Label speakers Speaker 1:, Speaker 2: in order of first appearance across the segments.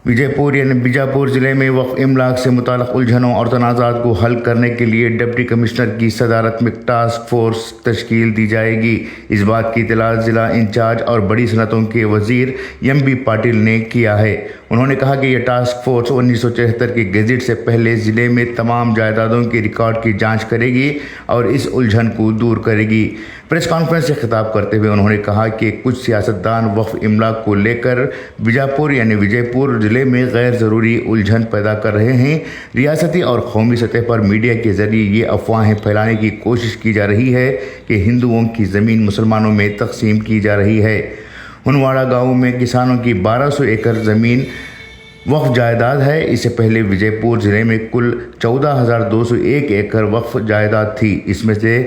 Speaker 1: وجے پور یعنی بیجاپور ضلع میں وقف املاک سے متعلق الجھنوں اور تنازعات کو حل کرنے کے لیے ڈپٹی کمشنر کی صدارت میں ٹاسک فورس تشکیل دی جائے گی۔ اس بات کی اطلاع ضلع انچارج اور بڑی صنعتوں کے وزیر ایم بی پاٹل نے کیا ہے۔ انہوں نے کہا کہ یہ ٹاسک فورس 1974 کے گزٹ سے پہلے ضلع میں تمام جائیدادوں کے ریکارڈ کی جانچ کرے گی اور اس الجھن کو دور کرے گی۔ پریس کانفرنس سے خطاب کرتے ہوئے انہوں نے کہا کہ کچھ سیاستدان وقف املاک کو لے کر بیجاپور یعنی وجے پور ضلع میں غیر ضروری الجھن پیدا کر رہے ہیں۔ ریاستی اور قومی سطح پر میڈیا کے ذریعے یہ افواہیں پھیلانے کی کوشش کی جا رہی ہے کہ ہندوؤں کی زمین مسلمانوں میں تقسیم کی جا رہی ہے۔ ہنواڑا گاؤں میں کسانوں کی 1200 ایکڑ زمین وقف جائیداد ہے۔ اس سے پہلے وجے پور ضلع میں کل 14,201 ایکڑ وقف جائیداد تھی۔ اس میں سے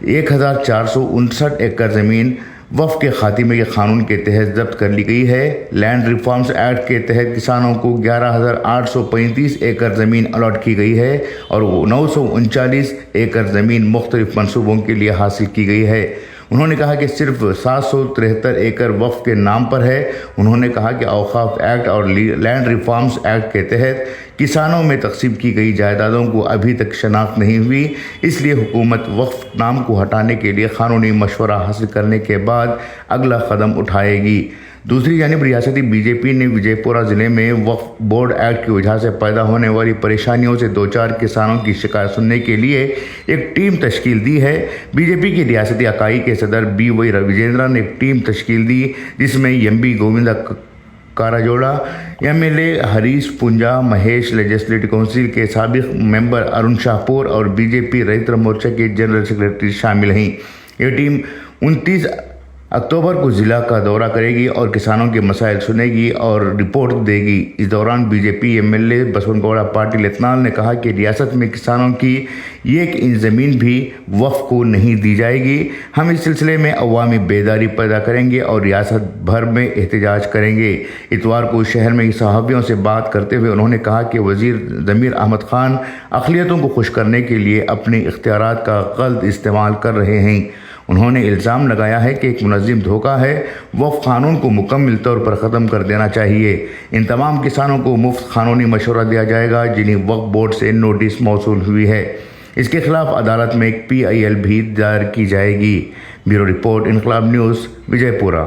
Speaker 1: 1,459 ایکڑ زمین وقف کے خاتمے کے قانون کے تحت ضبط کر لی گئی ہے۔ لینڈ ریفارمز ایکٹ کے تحت کسانوں کو 11,835 ایکڑ زمین الاٹ کی گئی ہے اور 939 ایکڑ زمین مختلف منصوبوں کے لیے حاصل کی گئی ہے۔ انہوں نے کہا کہ صرف 773 ایکڑ وقف کے نام پر ہے۔ انہوں نے کہا کہ اوقاف ایکٹ اور لینڈ ریفارمز ایکٹ کے تحت کسانوں میں تقسیم کی گئی جائیدادوں کو ابھی تک شناخت نہیں ہوئی، اس لیے حکومت وقف نام کو ہٹانے کے لیے قانونی مشورہ حاصل کرنے کے بعد اگلا قدم اٹھائے گی۔ دوسری جانب ریاستی بی جے پی نے وجے پورہ ضلع میں وقف بورڈ ایکٹ کی وجہ سے پیدا ہونے والی پریشانیوں سے دوچار کسانوں کی شکایت سننے کے لیے ایک ٹیم تشکیل دی ہے۔ بی جے پی کی ریاستی اکائی کے صدر بی وی راجندرا نے ایک ٹیم تشکیل دی جس میں M P Govinda Karajola, M L A Harish Poonja, Mahesh legislative council کے سابق ممبر ارون شاہپور اور بی جے پی رائتر مورچہ کے جنرل سیکرٹری شامل ہیں۔ یہ ٹیم 29 اکتوبر کو ضلع کا دورہ کرے گی اور کسانوں کے مسائل سنے گی اور رپورٹ دے گی۔ اس دوران B J P M L A Basan Gouda Patil اتنال نے کہا کہ ریاست میں کسانوں کی 1 انچ زمین بھی وقف کو نہیں دی جائے گی۔ ہم اس سلسلے میں عوامی بیداری پیدا کریں گے اور ریاست بھر میں احتجاج کریں گے۔ اتوار کو شہر میں صحافیوں سے بات کرتے ہوئے انہوں نے کہا کہ وزیر ضمیر احمد خان اقلیتوں کو خوش کرنے کے لیے اپنے اختیارات کا غلط استعمال کر رہے ہیں۔ انہوں نے الزام لگایا ہے کہ ایک منظم دھوکہ ہے۔ وقف قانون کو مکمل طور پر ختم کر دینا چاہیے۔ ان تمام کسانوں کو مفت قانونی مشورہ دیا جائے گا جنہیں وقف بورڈ سے نوٹس موصول ہوئی ہے۔ اس کے خلاف عدالت میں ایک PIL بھی دائر کی جائے گی۔ بیورو رپورٹ، انقلاب نیوز، وجے پورہ۔